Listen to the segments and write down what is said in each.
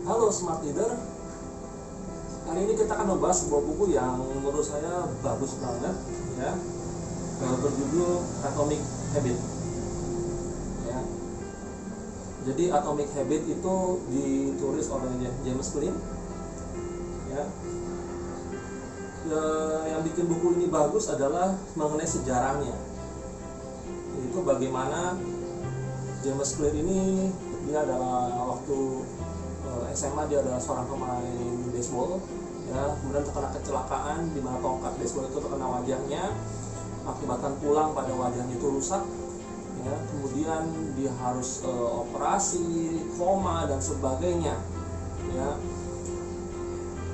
Halo Smart Leader, hari ini kita akan membahas sebuah buku yang menurut saya bagus banget, ya, berjudul Atomic Habit. Ya. Jadi Atomic Habit itu ditulis oleh James Clear. Ya. Yang bikin buku ini bagus adalah mengenai sejarahnya. Itu bagaimana James Clear ini, dia adalah waktu SMA dia adalah seorang pemain baseball, ya, kemudian terkena kecelakaan di mana tongkat baseball itu terkena wajahnya, akibatkan tulang pada wajahnya itu rusak, ya, kemudian dia harus operasi, koma dan sebagainya, ya.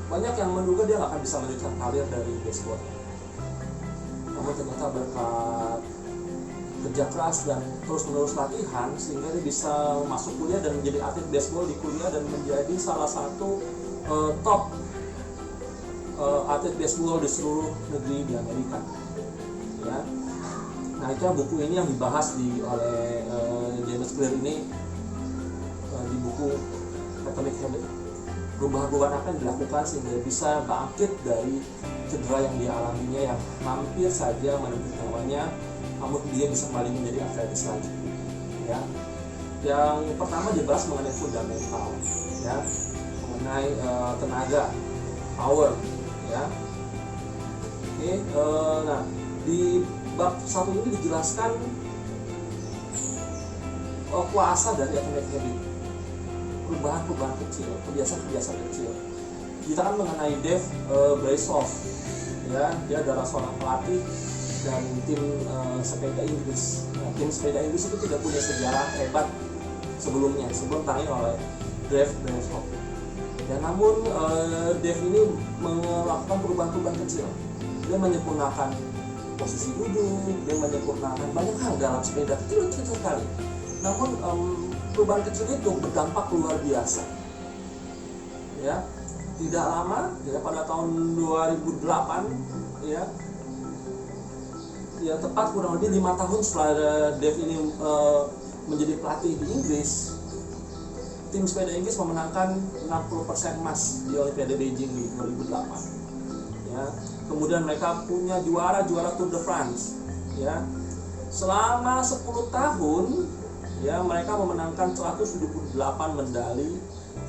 Banyak yang menduga dia nggak akan bisa melanjutkan karir dari baseball, namun ternyata berkat kerja keras dan terus-menerus latihan sehingga dia bisa masuk kuliah dan menjadi atlet baseball di kuliah dan menjadi salah satu top atlet baseball di seluruh negeri di Amerika. Ya. Nah, itu buku ini yang dibahas oleh James Clear ini di buku Atomic Habit. Perubahan-perubahan apa yang dilakukan sehingga bisa bangkit dari cedera yang dia alaminya yang hampir saja menembus nyawanya, namun dia bisa kembali menjadi atletis lagi. Ya. Yang pertama dibahas mengenai fundamental, ya, mengenai tenaga, power, ya. Oke, nah di bab 1 ini dijelaskan kuasa dari Atomic Habit, perubahan-perubahan kecil, kebiasaan-kebiasaan kecil. Kita kan mengenai Dave Brazoff, ya, dia adalah seorang pelatih dan tim sepeda Inggris. Nah, tim sepeda Inggris itu tidak punya sejarah hebat sebelum tangani oleh Dave Brazoff. Ya, namun Dave ini melakukan perubahan-perubahan kecil. Dia menyempurnakan posisi duduk, dia menyempurnakan banyak hal dalam sepeda kecil sekali. Namun perubahan kecil itu berdampak luar biasa. Ya, tidak lama, ya, pada tahun 2008, ya. Ya, tepat kurang lebih 5 tahun setelah Dave ini menjadi pelatih di Inggris, tim sepeda Inggris memenangkan 60% emas di Olimpiade Beijing di 2008. Ya, kemudian mereka punya juara Tour de France. Ya, selama 10 tahun, ya, mereka memenangkan 178 medali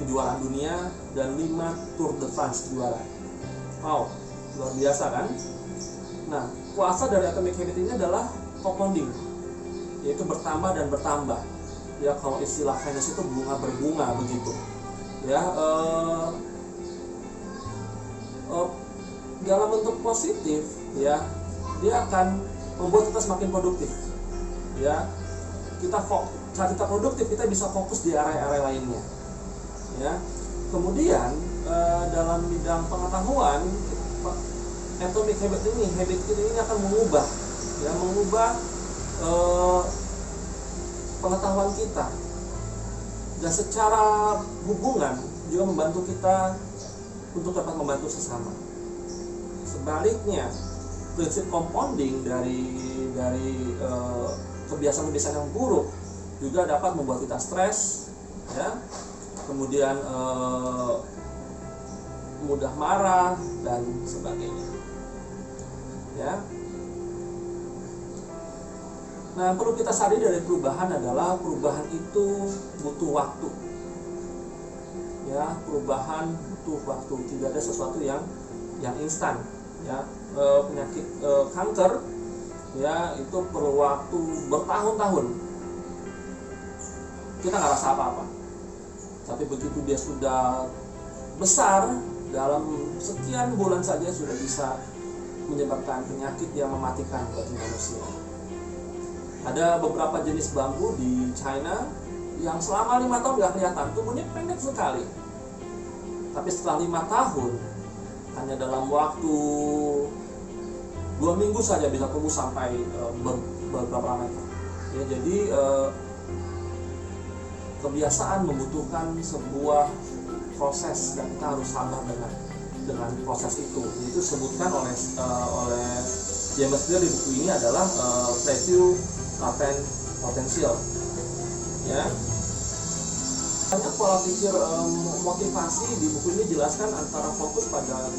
kejuaraan dunia dan 5 Tour de France juara. Wow, luar biasa kan? Nah, kuasa dari Atomic Habit ini adalah compounding, yaitu bertambah dan bertambah. Ya, kalau istilah finance itu bunga berbunga begitu. Ya, dalam bentuk positif, ya, dia akan membuat kita semakin produktif. Ya, saat kita produktif, kita bisa fokus di area-area lainnya. Ya, kemudian dalam bidang pengetahuan, Atomic Habit ini akan mengubah pengetahuan kita, dan secara hubungan juga membantu kita untuk dapat membantu sesama. Sebaliknya, prinsip compounding dari kebiasaan-kebiasaan yang buruk juga dapat membuat kita stres, ya, kemudian mudah marah dan sebagainya. Ya. Nah, perlu kita sadari dari perubahan adalah perubahan itu butuh waktu. Ya, perubahan butuh waktu, tidak ada sesuatu yang instan. Ya, penyakit kanker, ya, itu perlu waktu bertahun-tahun. Kita nggak rasa apa-apa, tapi begitu dia sudah besar, dalam sekian bulan saja sudah bisa menyebabkan penyakit yang mematikan bagi manusia. Ada beberapa jenis bambu di China yang selama 5 tahun nggak kelihatan, tumbuhnya pendek sekali. Tapi setelah 5 tahun, hanya dalam waktu 2 minggu saja bisa tumbuh sampai beberapa meter. Ya, jadi kebiasaan membutuhkan sebuah proses dan kita harus sabar dengan proses itu. Itu disebutkan oleh James Clear di buku ini adalah plateau latent potential. Ya. Banyak pola pikir motivasi di buku ini jelaskan antara fokus pada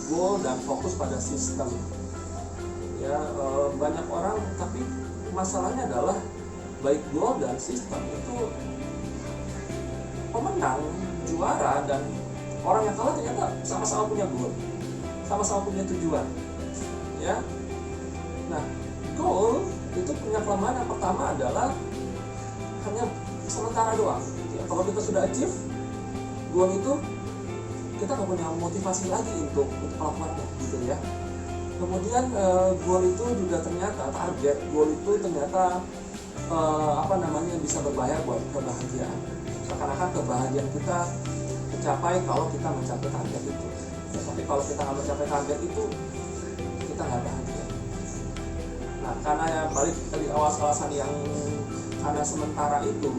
goal dan fokus pada sistem. Ya, banyak orang, tapi masalahnya adalah baik goal dan sistem itu pemenang, juara, dan orang yang kalah ternyata sama-sama punya goal, sama-sama punya tujuan. Ya, nah goal itu punya kelemahan. Yang pertama adalah hanya sementara doang. Ya, kalau kita sudah achieve goal itu, kita nggak punya motivasi lagi untuk melakukannya, gitu ya. Kemudian goal itu juga ternyata target goal itu ternyata bisa berbahaya buat kebahagiaan. Seakan-akan kebahagiaan kita tercapai kalau kita mencapai target itu. Ya, tapi kalau kita nggak mencapai target itu, kita nggak bahagia. Nah, karena ya balik tadi alasan yang karena sementara itu,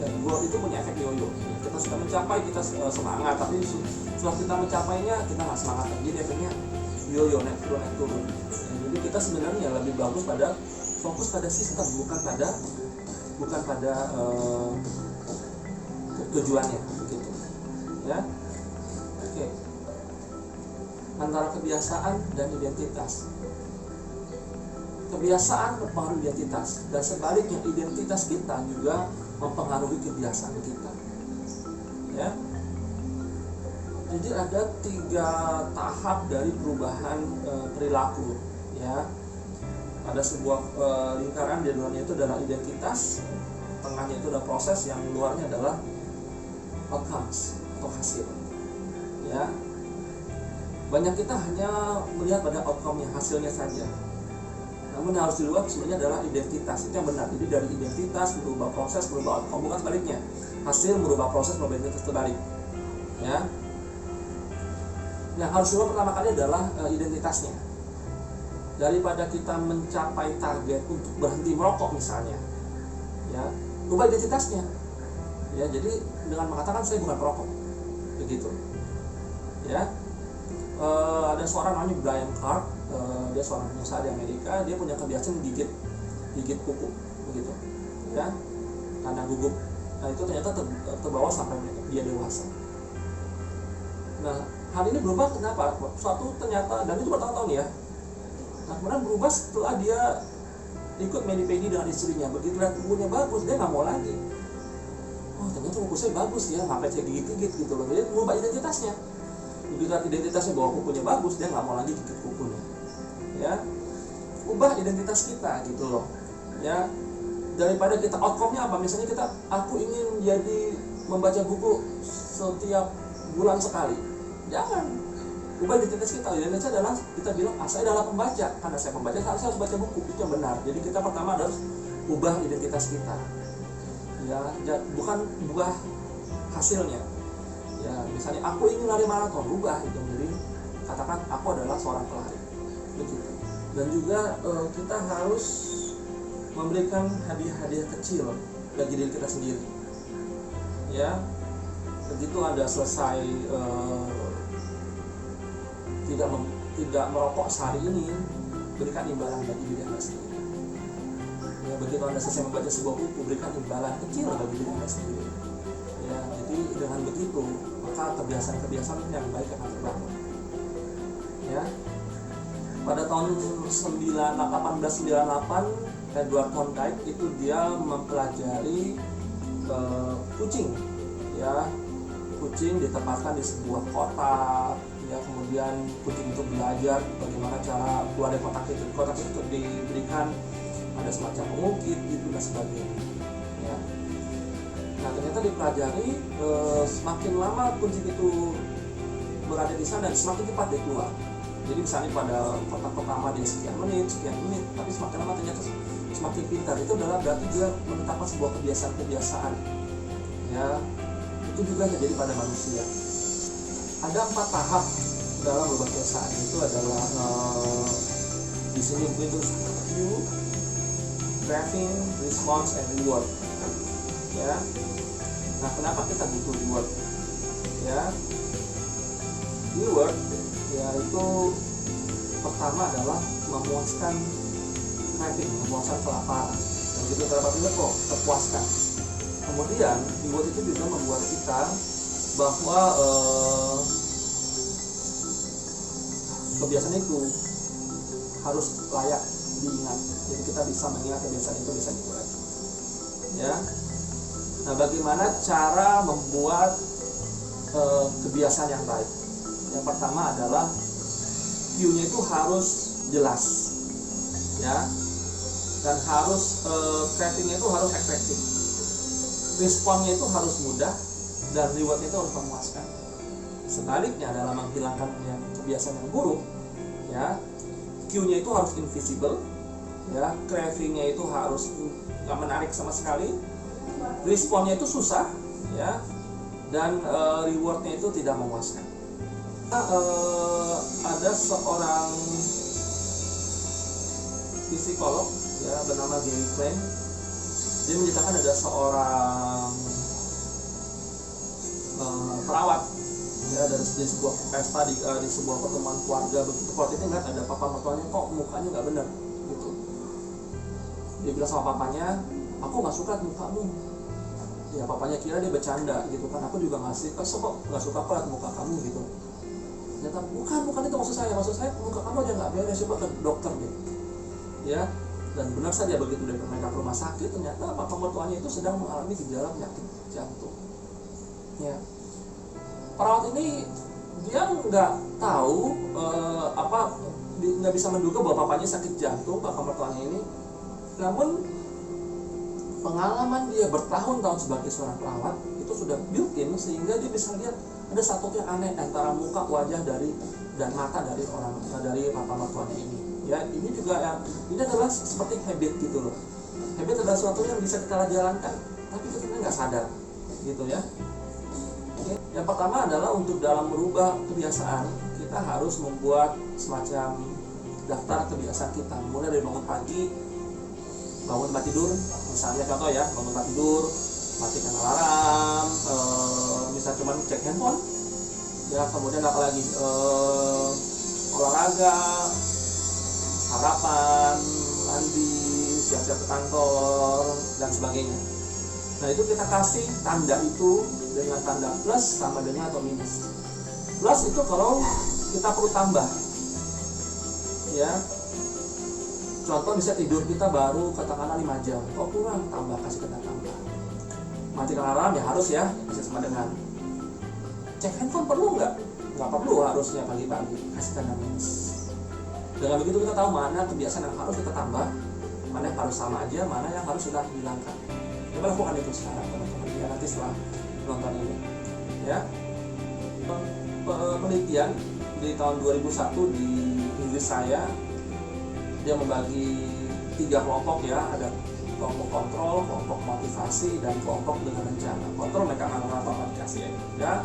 ya, goal itu punya efek yoyo. Kita sudah mencapai, kita semangat, tapi setelah kita mencapainya kita nggak semangat lagi. Jadi efeknya yoyo, naik turun. Ya, jadi kita sebenarnya lebih bagus pada fokus pada sistem, bukan pada tujuannya, begitu. Ya, oke. Antara kebiasaan dan identitas. Kebiasaan mempengaruhi identitas, dan sebaliknya identitas kita juga mempengaruhi kebiasaan kita. Ya. Jadi ada 3 tahap dari perubahan perilaku. Ya. Ada sebuah lingkaran, di dalamnya itu adalah identitas, tengahnya itu adalah proses, yang luarnya adalah outcomes atau hasil. Ya. Banyak kita hanya melihat pada outcome-nya, hasilnya saja. Namun yang harus dilihat sebenarnya adalah identitas. Itu yang benar. Jadi dari identitas merubah proses, merubah outcome, bukan sebaliknya. Hasil merubah proses, merubah identitas, terbalik. Ya. Yang harus dilihat pertama kali adalah identitasnya. Daripada kita mencapai target untuk berhenti merokok misalnya, ya, ubah identitasnya. Ya, jadi dengan mengatakan saya bukan perokok, begitu. Ya, ada seorang namanya Brian Clark, dia seorang pengusaha di Amerika. Dia punya kebiasaan gigit kuku, begitu. Ya, karena gugup. Nah, itu ternyata terbawa sampai dia dewasa. Nah, hal ini berubah kenapa? Suatu ternyata, dan itu bertahun-tahun ya. Nah, kemudian berubah setelah dia ikut mani-pedi dengan istrinya. Begitu lihat kukunya bagus, dia nggak mau lagi. Oh, ternyata kuku saya bagus ya, ngapain saya gigit-gigit gitu loh. Jadi berubah identitasnya. Begitu lihat identitasnya bahwa kukunya bagus, dia nggak mau lagi gigit kukunya. Ya, ubah identitas kita gitu loh. Ya, daripada kita outcome-nya apa? Misalnya aku ingin jadi membaca buku setiap bulan sekali. Jangan. Ubah identitas kita. Identitas adalah kita bilang, saya adalah pembaca. Karena saya pembaca, saya harus baca buku. Itu yang benar. Jadi kita pertama harus ubah identitas kita. Ya, bukan ubah hasilnya. Ya, misalnya aku ingin lari maraton, ubah itu. Jadi katakan aku adalah seorang pelari. Begitu. Dan juga kita harus memberikan hadiah-hadiah kecil bagi diri kita sendiri. Ya, begitu Anda selesai tidak merokok sehari ini, berikan imbalan bagi diri Anda sendiri. Ya, begitu Anda selesai membaca sebuah buku, berikan imbalan kecil bagi diri Anda sendiri. Ya, jadi dengan begitu maka kebiasaan-kebiasaan yang baik akan terbangun. Ya, pada tahun 1898 Edward Thorndike itu dia mempelajari kucing. Ya, kucing ditempatkan di sebuah kotak. Ya, kemudian kucing itu belajar bagaimana cara keluar dari kotak itu. Kotak itu diberikan ada semacam pengukit gitu dan sebagainya. Ya. Nah, ternyata dipelajari semakin lama kucing itu berada di sana, semakin cepat dia keluar. Jadi misalnya pada kotak pertama dia sekian menit, tapi semakin lama ternyata semakin pintar. Itu adalah berarti dia menetapkan sebuah kebiasaan. Ya, itu juga terjadi pada manusia. Ada 4 tahap dalam berubah kebiasaan. Itu adalah di sini itu cue, craving, response, and reward. Ya. Nah, kenapa kita butuh reward? Ya, reward yaitu pertama adalah memuaskan craving, memuaskan kelaparan. Dan begitu terdapat reward kok terpuaskan. Kemudian reward itu juga membuat kita bahwa kebiasaan itu harus layak diingat. Jadi kita bisa mengingat kebiasaan itu bisa diulangi. Ya. Nah, bagaimana cara membuat kebiasaan yang baik? Yang pertama adalah cue-nya itu harus jelas, ya, dan harus craving-nya itu harus efektif, responnya itu harus mudah, dan reward-nya itu harus memuaskan. Sebaliknya dalam menghilangkan kebiasaan yang buruk, ya, cue-nya itu harus invisible, ya, craving-nya itu harus nggak menarik sama sekali, responnya itu susah, ya, dan reward-nya itu tidak memuaskan. Ada seorang psikolog, ya, bernama Gary Klein. Dia menceritakan ada seorang perawat, ya, dari sebuah pesta di sebuah pertemuan keluarga. Begitu perawat ini ngeliat ada papa mertuanya kok mukanya nggak benar, gitu. Dia bilang sama papanya, aku nggak suka mukamu. Ya, papanya kira dia bercanda gitu kan, aku juga nggak suka kok lihat muka kamu gitu. Ternyata bukan itu maksud saya muka kamu aja nggak beres, coba ke dokter gitu. Ya, dan benar saja begitu mereka ke rumah sakit, ternyata papa mertuanya itu sedang mengalami gejala penyakit jantung. Ya, perawat ini dia nggak tahu nggak bisa menduga bahwa papanya sakit jantung, papa mertuanya ini. Namun pengalaman dia bertahun-tahun sebagai seorang perawat itu sudah built-in, sehingga dia bisa lihat ada satu yang aneh antara muka, wajah dan mata dari papa mertuanya ini. Ya, ini juga ini adalah seperti habit gitu loh. Habit adalah sesuatu yang bisa kita jalankan, tapi kita nggak sadar, gitu ya. Oke. Yang pertama adalah untuk dalam merubah kebiasaan, kita harus membuat semacam daftar kebiasaan kita. Mulai dari bangun pagi, bangun tempat tidur, misalnya contoh ya, bangun tempat tidur, matikan alarm, misal cuma cek handphone, ya, kemudian apa lagi, olahraga, sarapan, mandi, siap-siap ke kantor, dan sebagainya. Nah, itu kita kasih tanda itu dengan tanda plus sama dengan atau minus. Plus itu kalau kita perlu tambah, ya. Contoh bisa tidur kita baru katakanlah 5 jam, kurang, tambah, kasih tanda tambah. Matikan alarm ya harus ya, kasih sama dengan. Cek handphone perlu nggak? Nggak perlu harusnya pagi-pagi, kasih tanda minus. Dengan begitu kita tahu mana kebiasaan yang harus kita tambah, mana yang harus sama aja, mana yang harus kita hilangkan. Coba lakukan itu sekarang teman-teman, ya, nanti setelah nonton ini, ya. Penelitian di tahun 2001 di Inggris dia membagi 3 kelompok, ya, ada kelompok kontrol, kelompok motivasi, dan kelompok dengan rencana. Kontrol mereka melakukan motivasi, ya.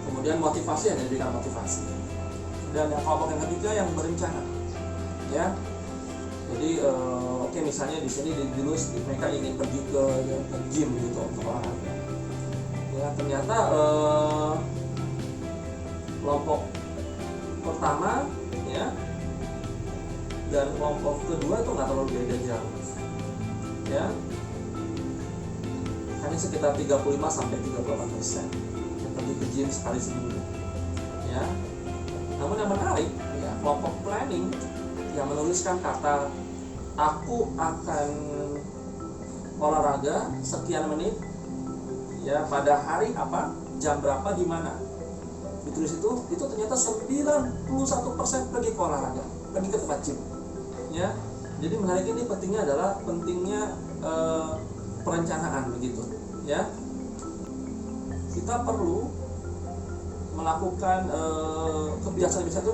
Kemudian motivasi yang dijadikan motivasi. Dan yang kelompok yang ketiga yang berencana, ya. Jadi misalnya di sini dilus mereka ingin pergi ke gym gitu untuk olahraga. Ya, ternyata kelompok pertama, ya, dan kelompok kedua itu nggak terlalu beda jauh, ya, hanya sekitar 35-38% yang pergi ke gym sekali seminggu, ya. Namun yang menarik, ya, kelompok planning yang menuliskan kata aku akan olahraga sekian menit, ya, pada hari apa, jam berapa, di mana, ditulis itu ternyata 91% pergi ke olahraga, pergi ke tempat gym. Ya, jadi menarik ini pentingnya perencanaan begitu, ya. Kita perlu melakukan kebiasaan itu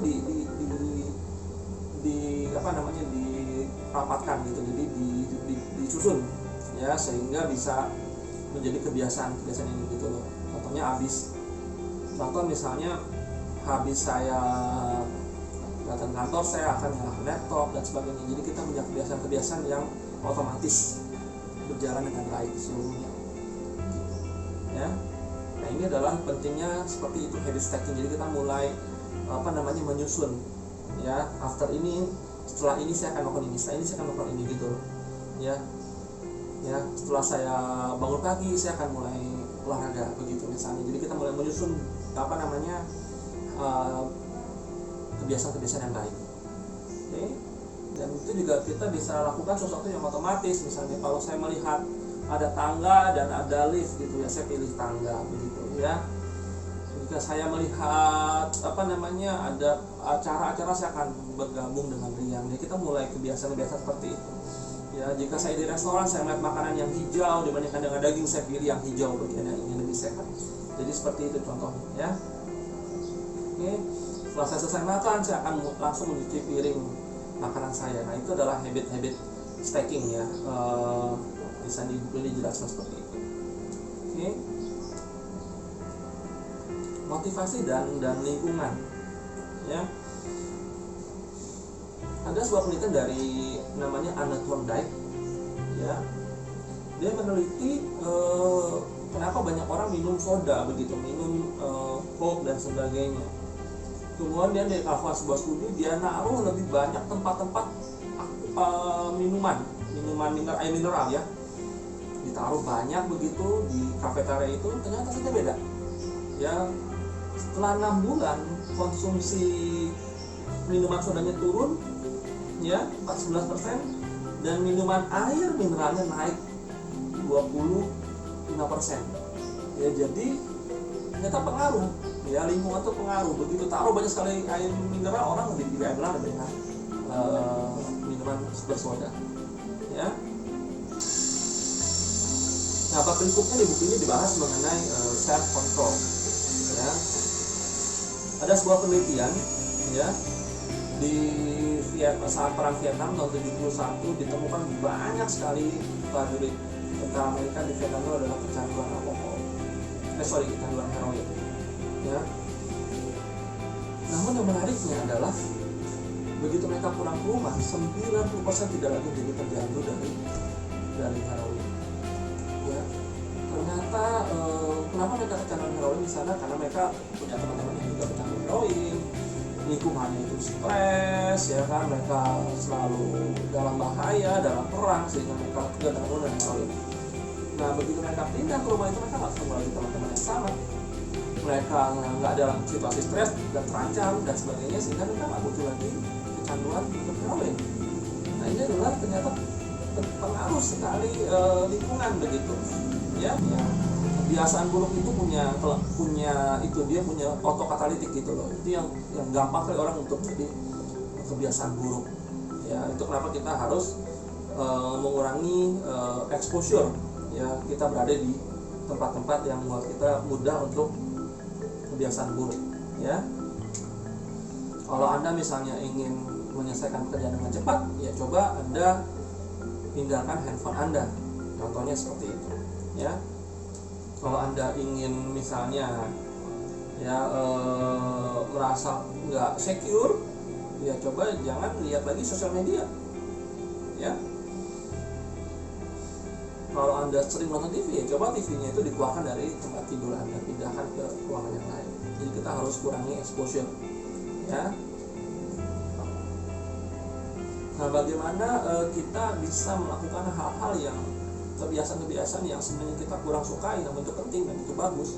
dirapatkan gitu, jadi disusun, ya, sehingga bisa menjadi kebiasaan ini gitu loh. Contoh misalnya habis saya datang kantor, saya akan nyalakan laptop dan sebagainya. Jadi kita punya kebiasaan-kebiasaan yang otomatis berjalan dengan baik seluruhnya, ya. Nah, ini adalah pentingnya seperti itu habit stacking. Jadi kita mulai menyusun, ya. Setelah ini saya akan melakukan ini, setelah ini saya akan melakukan ini gitu, ya. Ya, setelah saya bangun pagi saya akan mulai olahraga begitu misalnya. Jadi kita mulai menyusun kebiasaan-kebiasaan yang baik. Oke. Dan itu juga kita bisa lakukan sesuatu yang otomatis. Misalnya kalau saya melihat ada tangga dan ada lift gitu ya, saya pilih tangga begitu ya. Jika saya melihat ada acara-acara, saya akan bergabung dengan riang. Jadi kita mulai kebiasaan-kebiasaan seperti itu. Ya, jika saya di restoran saya melihat makanan yang hijau dibandingkan dengan daging, saya pilih yang hijau bagian yang ingin lebih sehat. Jadi seperti itu contohnya ya. Oke. Setelah saya selesai makan, saya akan langsung mencuci piring makanan saya. Nah, itu adalah habit-habit stacking ya. Bisa di buku ini dijelaskan seperti itu. Oke. Motivasi dan lingkungan ya. Ada sebuah penelitian dari namanya Anna Thorndike ya. Dia meneliti kenapa banyak orang minum soda begitu, minum Coke dan sebagainya. Kemudian dia melakukan sebuah studi, dia naruh lebih banyak tempat-tempat minuman air mineral ya, ditaruh banyak begitu di kafetaria itu. Ternyata saja beda ya. Setelah 6 bulan konsumsi minuman sodanya turun ya 14%, dan minuman air mineralnya naik 25% ya. Jadi ternyata pengaruh ya, lingkungan itu pengaruh. Begitu taruh banyak sekali air mineral, orang lebih pilih air mineral dibandingkan minuman bersoda ya. Nah, bab berikutnya di buku ini dibahas mengenai self control ya. Ada sebuah penelitian ya, di saat perang Vietnam tahun 71 ditemukan banyak sekali prajurit tentara Amerika di Vietnam itu adalah kecanduan alkohol, kecanduan heroin ya. Namun yang menariknya adalah begitu mereka pulang ke rumah, 90% tidak lagi jadi tercandu dari heroin ya. Ternyata kenapa mereka kecanduan heroin di sana? Karena mereka punya teman-teman yang juga kecanduan heroin, lingkungannya itu stres ya kan, mereka selalu dalam bahaya, dalam perang, sehingga mereka kecanduan dengan heroin. Nah, begitu mereka pindah ke rumah itu, mereka nggak ketemu lagi teman-teman yang sama, mereka nggak dalam situasi stres dan terancam dan sebagainya, sehingga mereka nggak muncul lagi kecanduan untuk heroin. Nah, ini adalah ternyata pengaruh sekali lingkungan begitu ya. Kebiasaan buruk itu punya otokatalitik gitu loh. Itu yang gampang kali orang untuk jadi kebiasaan buruk ya. Itu kenapa kita harus mengurangi exposure ya. Kita berada di tempat-tempat yang membuat kita mudah untuk kebiasaan buruk ya. Kalau Anda misalnya ingin menyelesaikan pekerjaan dengan cepat, ya coba Anda tinggalkan handphone Anda, contohnya seperti itu ya. Kalau Anda ingin misalnya ya merasa nggak secure, ya coba jangan lihat lagi sosial media ya. Kalau Anda sering nonton TV, ya coba TV-nya itu dikeluarkan dari tempat tidur Anda, pindahkan ke ruangan yang lain. Jadi kita harus kurangi exposure ya. Nah, bagaimana kita bisa melakukan hal-hal yang kebiasaan-kebiasaan yang sebenarnya kita kurang sukai namun itu penting dan itu bagus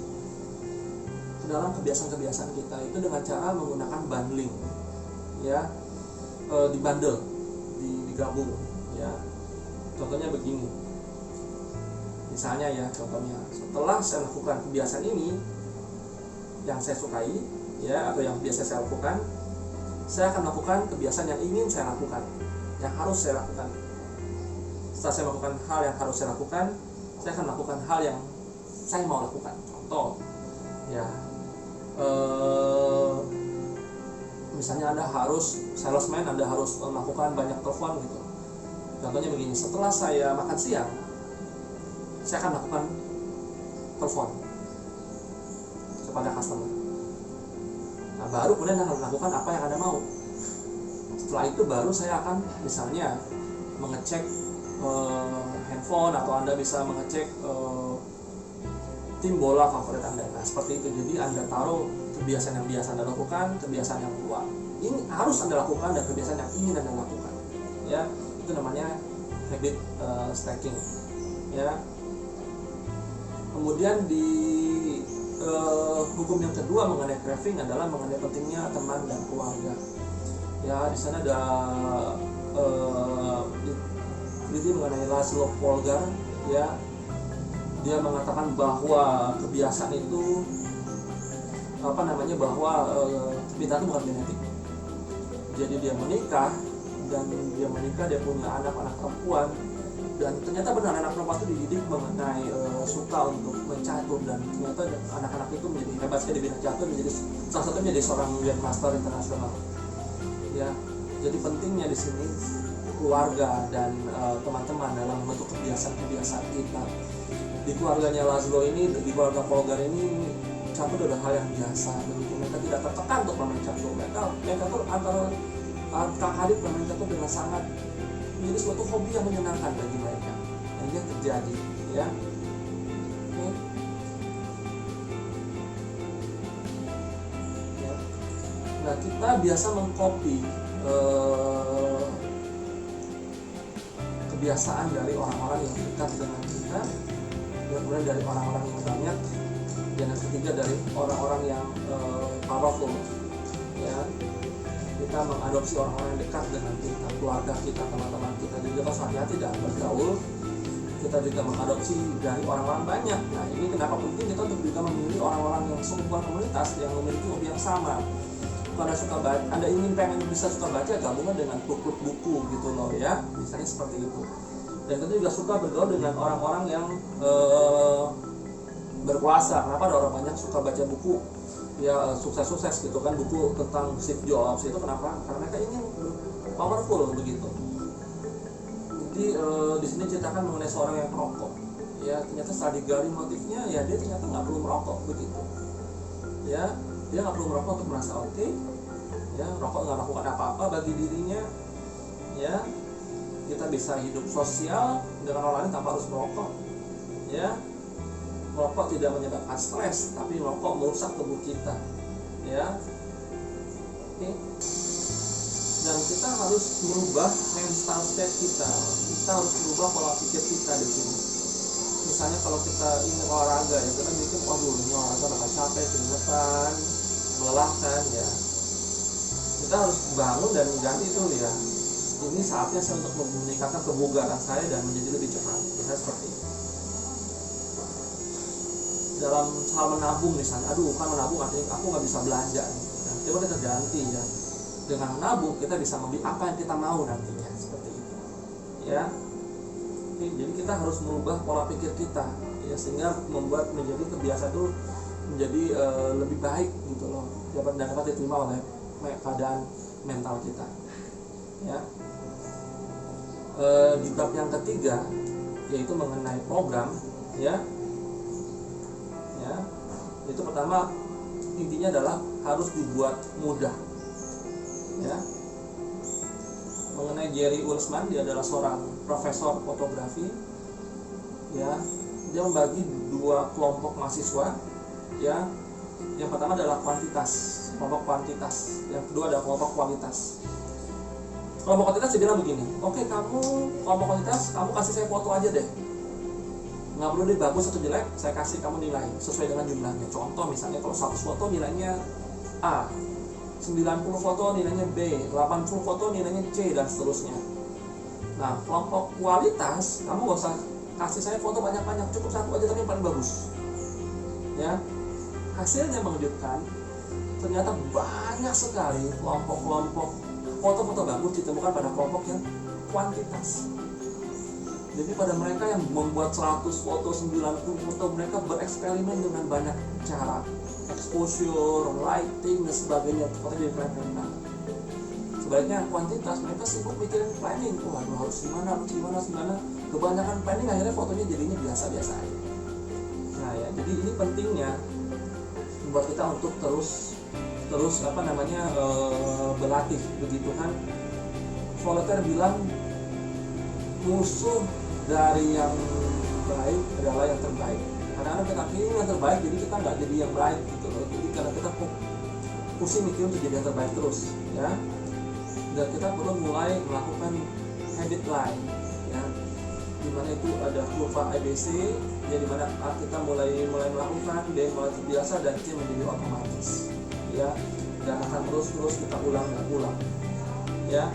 dalam kebiasaan-kebiasaan kita itu dengan cara menggunakan bundling ya, dibundle, digabung ya. Contohnya begini, misalnya ya, contohnya setelah saya lakukan kebiasaan ini yang saya sukai ya, atau yang biasa saya lakukan, saya akan lakukan kebiasaan yang ingin saya lakukan, yang harus saya lakukan. Setelah saya melakukan hal yang harus saya lakukan, saya akan lakukan hal yang saya mau lakukan. Contoh ya, misalnya Anda harus salesman, Anda harus melakukan banyak telepon gitu. Contohnya begini, setelah saya makan siang, saya akan lakukan telepon kepada customer. Nah, baru kemudian Anda melakukan apa yang Anda mau. Setelah itu baru saya akan misalnya mengecek handphone, atau Anda bisa mengecek tim bola favorit Anda. Nah, seperti itu. Jadi Anda taruh kebiasaan yang biasa Anda lakukan, kebiasaan yang ini harus Anda lakukan, dan kebiasaan yang ingin Anda lakukan ya. Itu namanya habit stacking ya. Kemudian di hukum yang kedua mengenai craving adalah mengenai pentingnya teman dan keluarga. Ya, di sana ada ini mengenai Laszlo Polgar, ya. Dia mengatakan bahwa kebiasaan itu bahwa kita itu bukan genetik. Jadi dia menikah dia punya anak-anak perempuan, dan ternyata benar anak perempuan itu dididik mengenai suka untuk mencatur, dan ternyata anak-anak itu menjadi hebat sekali di bidang catur, menjadi salah satunya menjadi seorang grandmaster internasional. Ya, jadi pentingnya di sini keluarga dan teman-teman dalam membentuk kebiasaan kita. Di keluarganya Laszlo ini, di keluarga Polgar ini, catur adalah hal yang biasa. Begitu mereka tidak tertekan untuk bermain catur. Mereka tuh antara kakak adik bermain catur dengan sangat menjadi suatu hobi yang menyenangkan bagi mereka. Yang ini terjadi, ya. Nah, kita biasa mengcopy kebiasaan dari orang-orang yang dekat dengan kita, kemudian dari orang-orang yang banyak, dan yang ketiga dari orang-orang yang powerful, ya. Kita mengadopsi orang-orang yang dekat dengan kita, keluarga kita, teman-teman kita. Jadi kita harus hati-hati dalam bergaul. Kita juga mengadopsi dari orang-orang banyak. Nah, ini kenapa penting kita untuk juga memilih orang-orang yang sebuah komunitas yang memiliki hobi yang sama. Kalau Anda ingin pengen bisa suka baca, gabungan dengan klub buku gitu loh, ya, misalnya seperti itu. Dan kita juga suka bergaul dengan orang-orang yang berkuasa. Kenapa ada orang banyak suka baca buku, ya, sukses gitu kan, buku tentang Steve Jobs itu kenapa? Karena mereka ingin powerful begitu. Jadi di sini ceritakan mengenai seorang yang perokok, ya, ternyata setelah digali motifnya, ya dia ternyata nggak perlu merokok begitu, ya. Dia nggak perlu merokok untuk merasa oke, ya. Rokok nggak melakukan apa-apa bagi dirinya, ya. Kita bisa hidup sosial dengan orang lain tanpa harus merokok, ya. Merokok tidak menyebabkan stres, tapi merokok merusak tubuh kita, ya. Oke. Dan kita harus merubah mental state kita. Kita harus merubah pola pikir kita di sini. Misalnya kalau kita ingin olahraga, ya, kita mikir, waduh, ini olahraga bakal capek, keringetan, melelahkan, ya. Kita harus bangun dan ganti itu, ya. Ini saatnya saya untuk meningkatkan kebugaran saya dan menjadi lebih cepat. Misalnya seperti itu. Dalam hal menabung misalnya, kan menabung artinya aku nggak bisa belanja. Nah, coba kita ganti, ya. Dengan menabung kita bisa membeli apa yang kita mau nantinya, seperti itu, ya. Jadi kita harus merubah pola pikir kita, ya, sehingga menjadi kebiasaan itu menjadi lebih baik gitu loh, dapat diterima oleh keadaan mental kita, ya. Di bab yang ketiga yaitu mengenai program, ya, itu pertama intinya adalah harus dibuat mudah, ya. Mengenai Jerry Ullman, dia adalah seorang profesor fotografi, ya. Dia membagi dua kelompok mahasiswa, ya. Yang pertama adalah kelompok kuantitas, yang kedua adalah kelompok kualitas. Kelompok kuantitas dia bilang begini, oke, kamu kelompok kuantitas, kamu kasih saya foto aja deh, nggak perlu deh bagus atau jelek, saya kasih kamu nilai sesuai dengan jumlahnya. Contoh misalnya kalau 100 foto nilainya A, 90 foto nilainya B, 80 foto nilainya C, dan seterusnya. Nah, kelompok kualitas, kamu gak usah kasih saya foto banyak-banyak, cukup satu aja tapi yang paling bagus, ya. Hasilnya mengejutkan, ternyata banyak sekali kelompok-kelompok foto-foto bagus ditemukan pada kelompok yang kuantitas. Jadi pada mereka yang membuat 100 foto, 90 foto, mereka bereksperimen dengan banyak cara, exposure, lighting, dan sebagainya, foto jadi keren-keren. Sebaliknya kuantitas, mereka sibuk mikirin planning, harus gimana. Kebanyakan planning akhirnya fotonya jadinya biasa-biasa aja. Nah, ya, jadi ini pentingnya membuat kita untuk terus berlatih begitu kan. Voltaire bilang musuh dari yang baik adalah yang terbaik. Kadang-kadang kita pilih yang terbaik, jadi kita nggak jadi yang baik gitu loh. Jadi karena kita pusing mikir untuk jadi yang terbaik terus, ya. Dan kita perlu mulai melakukan habit line, ya. dimana itu ada kurva ABC, ya dimana kita mulai melakukan, dia mulai terbiasa dan dia menjadi otomatis, ya, dan akan terus kita ulang dan ulang, ya.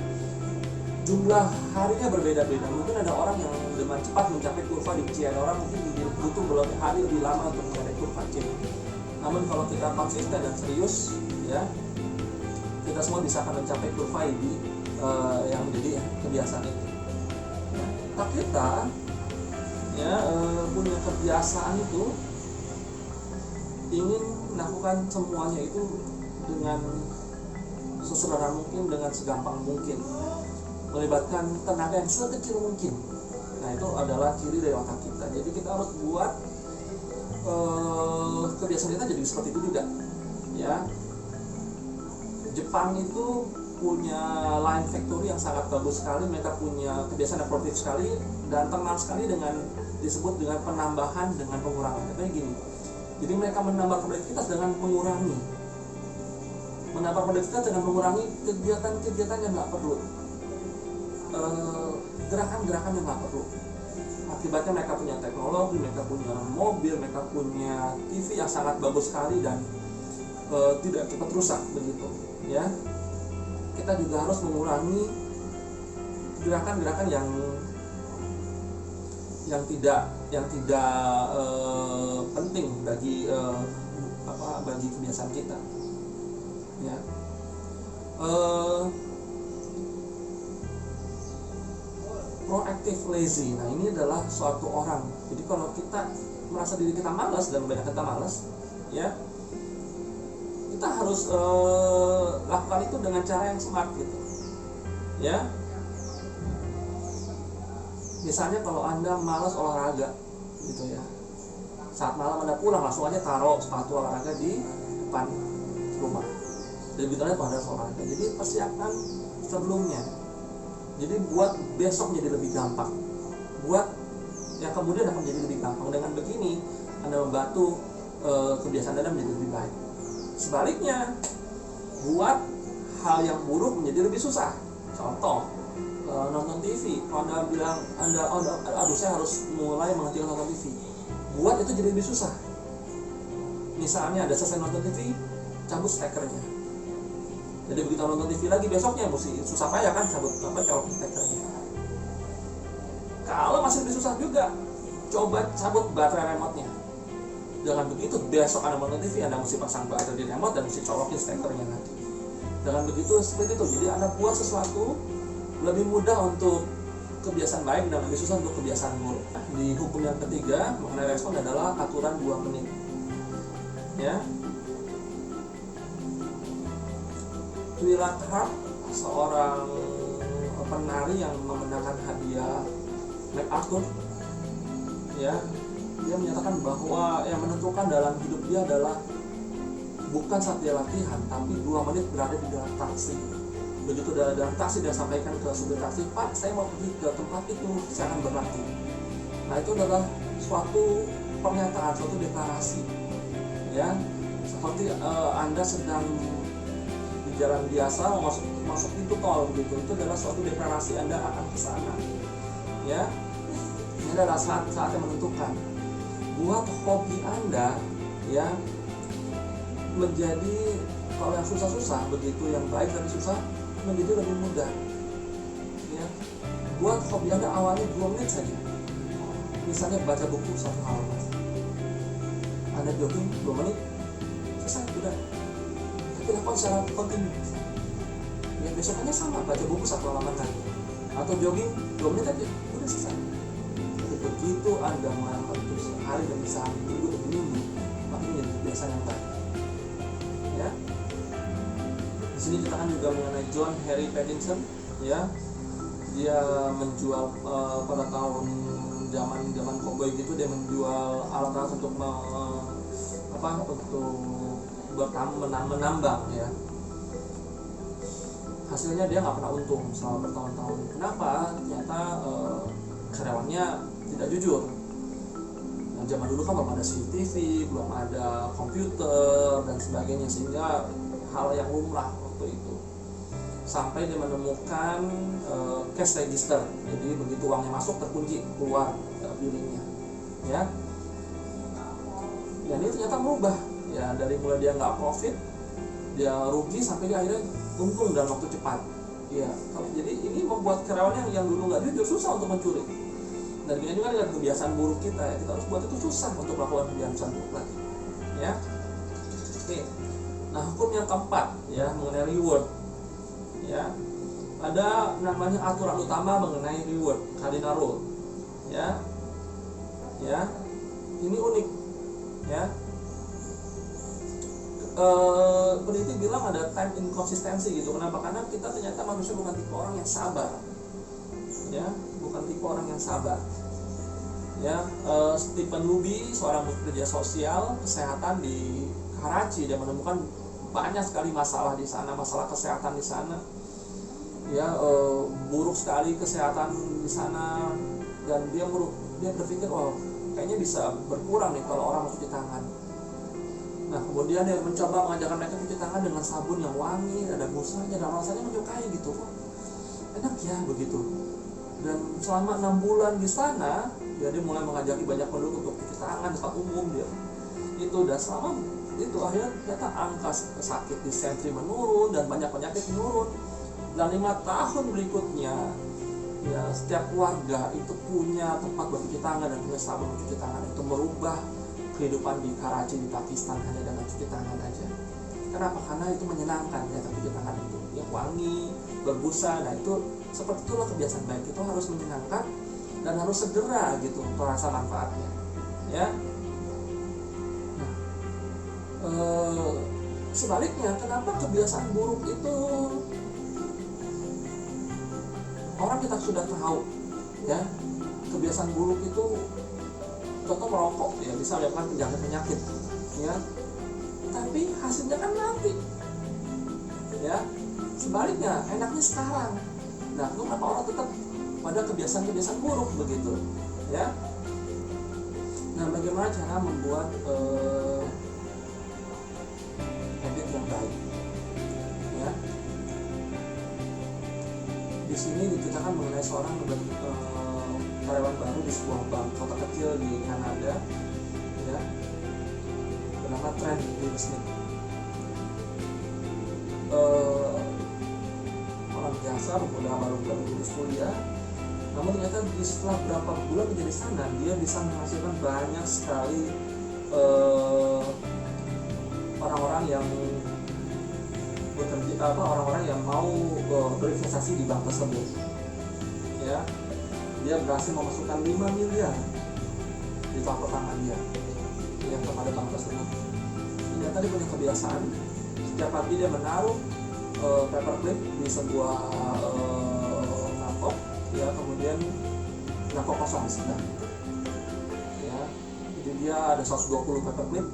Jumlah harinya berbeda-beda. Mungkin ada orang yang dengan cepat mencapai kurva di C, ada orang mungkin butuh beberapa hari lebih lama untuk mencapai kurva C. Namun kalau kita konsisten dan serius, ya, kita semua bisa akan mencapai kurva ini yang menjadi kebiasaan itu. Tak kita, ya, punya kebiasaan itu ingin melakukan semuanya itu dengan sesederhana mungkin, dengan segampang mungkin, melibatkan tenaga yang sekecil mungkin. Nah, itu adalah ciri dari otak kita. Jadi kita harus buat kebiasaan kita jadi seperti itu juga, ya. Jepang itu punya line factory yang sangat bagus sekali. Mereka punya kebiasaan yang produktif sekali dan terkenal sekali dengan disebut dengan penambahan dengan pengurangan. Katanya gini, jadi mereka menambah produktivitas dengan mengurangi, kegiatan-kegiatan yang nggak perlu, gerakan-gerakan yang nggak perlu. Akibatnya mereka punya teknologi, mereka punya mobil, mereka punya TV yang sangat bagus sekali dan tidak cepat rusak begitu, ya. Kita juga harus mengurangi gerakan-gerakan yang tidak penting bagi bagi kebiasaan kita, ya. Proactive lazy. Nah, ini adalah suatu orang. Jadi kalau kita merasa diri kita malas dan banyak kita malas, ya, kita harus lakukan itu dengan cara yang smart gitu, ya. Misalnya kalau Anda malas olahraga gitu, ya, saat malam Anda pulang langsung aja taruh sepatu olahraga di depan rumah dan begitu pada olahraga. Jadi persiapkan sebelumnya, jadi buat besok menjadi lebih gampang, buat yang kemudian akan menjadi lebih gampang. Dengan begini Anda membantu kebiasaan Anda menjadi lebih baik. Sebaliknya, buat hal yang buruk menjadi lebih susah. Contoh, nonton TV. Kalau Anda bilang, aduh saya harus mulai menghentikan nonton TV, buat itu jadi lebih susah. Misalnya ada selesai nonton TV, cabut stekernya. Jadi begitu nonton TV lagi besoknya mesti susah payah kan colok stekernya. Kalau masih lebih susah juga, coba cabut baterai remote-nya. Dengan begitu besok Anda menonton TV, Anda mesti pasang baterai di remote dan mesti colokin stekernya nanti. Dengan begitu seperti itu. Jadi Anda buat sesuatu lebih mudah untuk kebiasaan baik dan lebih susah untuk kebiasaan buruk. Di hukum yang ketiga mengenai respon adalah aturan 2 menit. Ya. Twilat Hart, seorang penari yang memenangkan hadiah MacArthur, ya, dia menyatakan bahwa yang menentukan dalam hidup dia adalah bukan saat dia latihan, tapi 2 menit berada di dalam taksi. Begitu dalam taksi dia sampaikan ke supir taksi, Pak, saya mau pergi ke tempat itu, saya akan berlatih. Nah, itu adalah suatu pernyataan, suatu deklarasi, ya, seperti Anda sedang di jalan biasa masuk pintu tol gitu. Itu adalah suatu deklarasi Anda akan ke sana, ya. Ini adalah saat yang menentukan. Buat hobi Anda, ya, menjadi, kalau yang susah-susah begitu, yang baik tapi susah menjadi lebih mudah, ya. Buat hobi Anda awalnya 2 menit saja. Misalnya baca buku 1 halaman, Anda jogging 2 menit, selesai, sudah. Tapi lakukan secara kontinu. Ya, besokannya sama, baca buku 1 halaman lagi, atau jogging 2 menit aja, udah selesai. Begitu Anda melakukan itu sehari demi sehari, minggu demi minggu, maka menjadi kebiasaan yang baik, ya. Di sini kita kan juga mengenai John Henry Pattinson, ya. Dia menjual pada tahun zaman cowboy gitu, dia menjual alat-alat untuk menambang, ya. Hasilnya dia nggak pernah untung selama bertahun-tahun. Kenapa? Ternyata karyawannya tidak jujur. Nah, zaman dulu kan belum ada CCTV, belum ada komputer dan sebagainya, sehingga hal yang lumrah waktu itu. sampai dia menemukan cash register. Jadi begitu uangnya masuk terkunci keluar billingnya, ya. Dan ini ternyata berubah, ya, dari mulai dia nggak profit, dia rugi sampai dia akhirnya untung dalam waktu cepat. Ya, jadi ini membuat karyawan yang dulu nggak jujur susah untuk mencuri. Dan ini juga dengan kebiasaan buruk kita, ya, kita harus buat itu susah untuk melakukan kebiasaan buruk lagi, ya. Oke. Nah, hukum yang keempat, ya, mengenai reward, ya, ada namanya aturan utama mengenai reward, cardinal rule, ya, ini unik, ya. Peneliti bilang ada time inconsistency gitu. Kenapa? Karena kita ternyata manusia bukan tipe orang yang sabar, ya, bukan tipe orang yang sabar, ya. Stephen Luby, seorang pekerja sosial kesehatan di Karachi, dia menemukan banyak sekali masalah di sana, masalah kesehatan di sana, ya, buruk sekali kesehatan di sana, dan dia berpikir, oh, kayaknya bisa berkurang nih kalau orang mencuci tangan. Nah, kemudian dia mencoba mengajarkan mereka cuci tangan dengan sabun yang wangi, ada busanya, dan rasanya menyukai gitu, kok enak ya begitu. Dan selama 6 bulan di sana, dia mulai mengajari banyak penduduk untuk cuci tangan di tempat umum dia. Itu dan selama itu akhirnya ternyata angka sakit disentri menurun dan banyak penyakit menurun. Dan 5 tahun berikutnya, ya, setiap keluarga itu punya tempat bercuci tangan dan punya sabun mencuci tangan. Itu merubah kehidupan di Karachi di Pakistan hanya dengan cuci tangan aja. Kenapa? Karena itu menyenangkan, ya, cuci tangan itu yang wangi, berbusa. Nah, itu seperti itulah kebiasaan baik, itu harus menyenangkan dan harus segera gitu terasa manfaatnya, ya. Nah, sebaliknya, kenapa kebiasaan buruk itu orang kita sudah tahu, ya, kebiasaan buruk itu contoh merokok, ya, bisa menyebabkan penyakit, ya, tapi hasilnya kan nanti, ya. Sebaliknya, enaknya sekarang. Nah, kenapa orang tetap pada kebiasaan-kebiasaan buruk begitu, ya? Nah, bagaimana cara membuat habit yang baik, ya? Di sini diceritakan mengenai seorang karyawan baru di sebuah bank kota kecil di Kanada, ya, bernama Trent Smith. Orang biasa, pemuda baru lulus kuliah, namun ternyata setelah berapa bulan menjadi sana, dia bisa menghasilkan banyak sekali orang-orang yang bekerja, orang-orang yang mau berinvestasi di bank tersebut, ya. Dia berhasil memasukkan 5 miliar di telapak tangan dia, yang kepada bank tersebut. Ternyata dia punya kebiasaan, setiap pagi dia menaruh paperclip di sebuah mangkok, ya, kemudian mangkok kosong di sebelah, ya. Jadi dia ada 120 paperclip.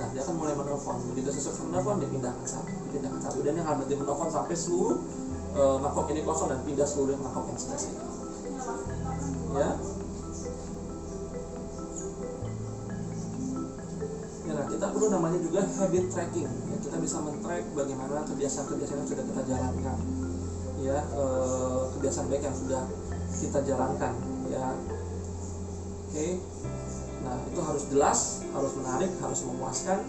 Nah, dia akan mulai menelpon. Begitu sesuatu menelpon, dipindahkan satu, dan yang akan berhenti menelpon sampai seluruh mangkok ini kosong dan pindah seluruh mangkok yang sebelah sini, ya. Ya, nah, kita perlu namanya juga habit tracking, ya. Kita bisa men-track bagaimana kebiasaan-kebiasaan yang sudah kita jalankan, ya, kebiasaan baik yang sudah kita jalankan, ya. Oke. Nah, itu harus jelas, harus menarik, harus memuaskan,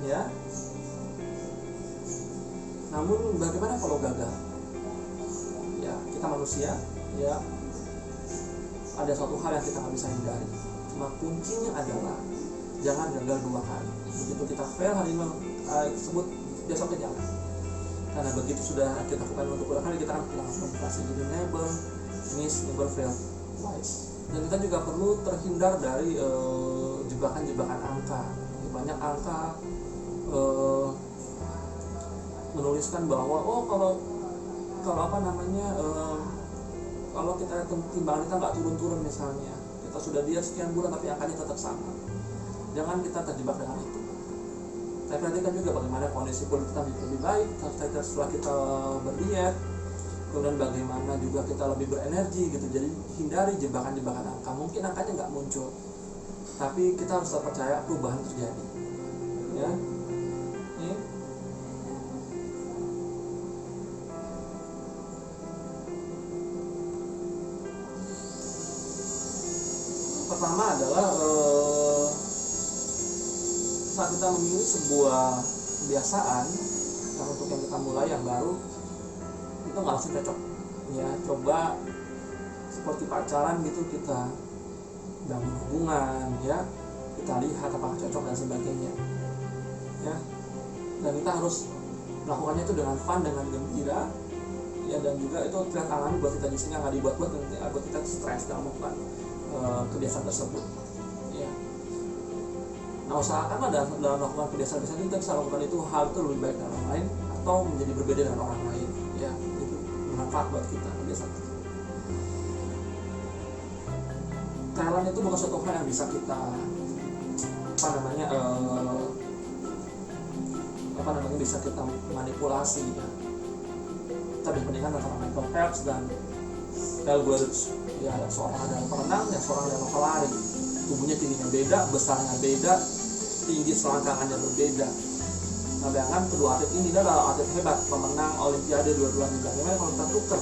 ya. Namun bagaimana kalau gagal? Ya, kita manusia, ya. Ada suatu hal yang kita nggak bisa hindari. Cuma kuncinya adalah jangan gagal 2 kali. Begitu kita fail hari ini tersebut, besoknya jangan. Karena begitu sudah kita lakukan untuk 2 kali, kita akan kehilangan motivasi. Jadi never miss, never fail twice. Dan kita juga perlu terhindar dari jebakan-jebakan angka. Banyak angka menuliskan bahwa kalau kita timbangan kita nggak turun-turun misalnya, kita sudah diet sekian bulan tapi angkanya tetap sama. Jangan kita terjebak dengan itu. Saya perhatikan juga bagaimana kondisi kulit kita lebih baik setelah kita berdiet, kemudian bagaimana juga kita lebih berenergi gitu. Jadi hindari jebakan-jebakan angka. Mungkin angkanya nggak muncul, tapi kita harus percaya perubahan terjadi, ya. pertama adalah saat kita memilih sebuah kebiasaan yang untuk yang kita mulai yang baru, itu nggak langsung cocok ya. Coba seperti pacaran gitu, kita bangun hubungan ya, kita lihat apakah cocok dan sebagainya ya, dan kita harus melakukannya itu dengan fun, dengan gembira ya, dan juga itu terlihat alami buat kita di sini, nggak dibuat-buat buat kita stres dalam melakukan kebiasaan tersebut ya. Nah, usahakanlah dalam melakukan kebiasaan-kebiasaan kita bisa lakukan itu hal itu lebih baik dari orang lain atau menjadi berbeda dengan orang lain ya, itu bermanfaat buat kita kebiasaan. Talent itu bukan suatu hal yang bisa kita bisa kita manipulasi ya. Kita bandingkan antara Michael Phelps dan Al Guards ya, seorang adalah perenang, yang seorang adalah pelari. Tubuhnya tingginya beda, besarnya beda, tinggi selangkangannya berbeda. Nah, bayangkan kedua atlet ini adalah atlet hebat, pemenang Olimpiade dua-duanya. Gimana kalau kita tuker?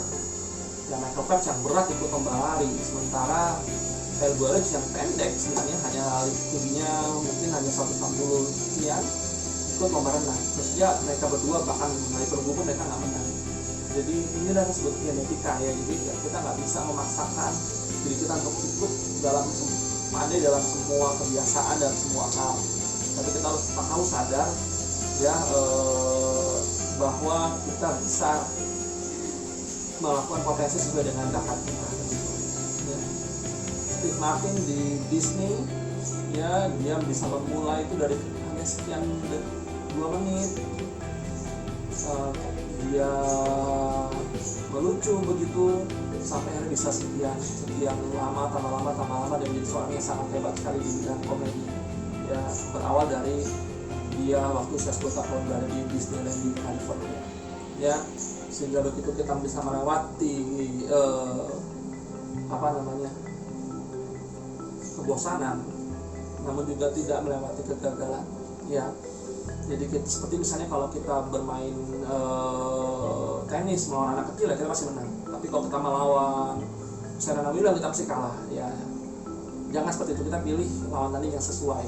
Ya, Michael Phelps yang berat ikut lomba lari, sementara Al Guards yang pendek sebenarnya hanya tingginya mungkin hanya 160 sekian ikut lomba renang. Terus ya mereka berdua bahkan mengenai pergu pun mereka nggak menang. Jadi inilah yang disebut genetika ya. Jadi kita nggak bisa memaksakan diri kita untuk ikut pandai dalam semua kebiasaan dan semua hal. Tapi kita harus sadar ya bahwa kita bisa melakukan potensi sesuai dengan bakat kita. Ya. Steve Martin di Disney ya, dia bisa memulai itu dari hanya sekian 2 menit. Dia melucu begitu sampai akhirnya bisa sekian lama, tambah lama dan menjadi seorang yang sangat hebat sekali di bidang komedi ya. Berawal dari dia waktu usia 10 tahun berada di Disneyland di California ya, sehingga begitu kita bisa melewati kebosanan, namun juga tidak melewati kegagalan ya. Jadi seperti misalnya kalau kita bermain tenis melawan anak kecil ya, kita pasti menang. Tapi kalau kita melawan Serena Williams, kita pasti kalah ya. Jangan seperti itu, kita pilih lawan tanding yang sesuai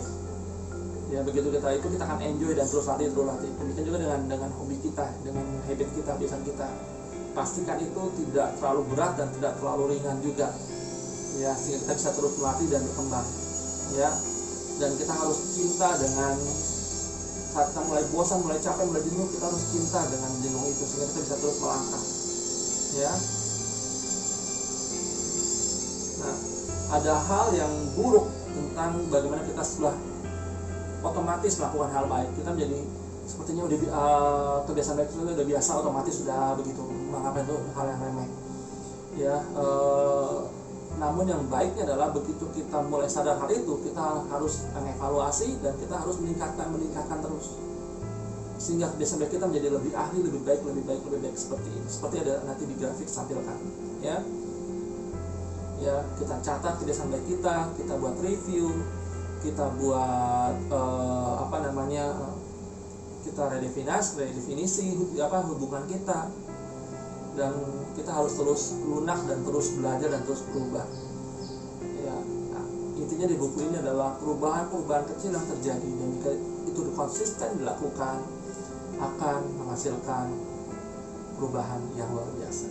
ya. Begitu kita itu, kita akan enjoy dan terus latih. Demikian juga dengan hobi kita, dengan habit kita, kebiasaan kita. Pastikan itu tidak terlalu berat dan tidak terlalu ringan juga ya, sehingga kita bisa terus melatih dan berkembang ya. Dan kita harus cinta dengan, saat kita mulai bosan, mulai capek, mulai jenuh, kita harus cinta dengan jenuh itu sehingga kita bisa terus melangkah ya. Nah, ada hal yang buruk tentang bagaimana kita setelah otomatis melakukan hal baik, kita menjadi sepertinya udah kebiasaan baik itu udah biasa, otomatis sudah begitu menganggap itu hal yang remeh ya. Namun yang baiknya adalah begitu kita mulai sadar hal itu, kita harus mengevaluasi dan kita harus meningkatkan terus, sehingga kebiasaan baik kita menjadi lebih ahli, lebih baik seperti ini. Seperti ada nanti di grafik sampilkan ya. Ya, kita catat kebiasaan baik kita buat review, kita buat kita redefinisi hubungan kita, dan kita harus terus lunak dan terus belajar dan terus berubah ya. Nah, intinya di buku ini adalah perubahan kecil yang terjadi, dan jika itu konsisten dilakukan akan menghasilkan perubahan yang luar biasa.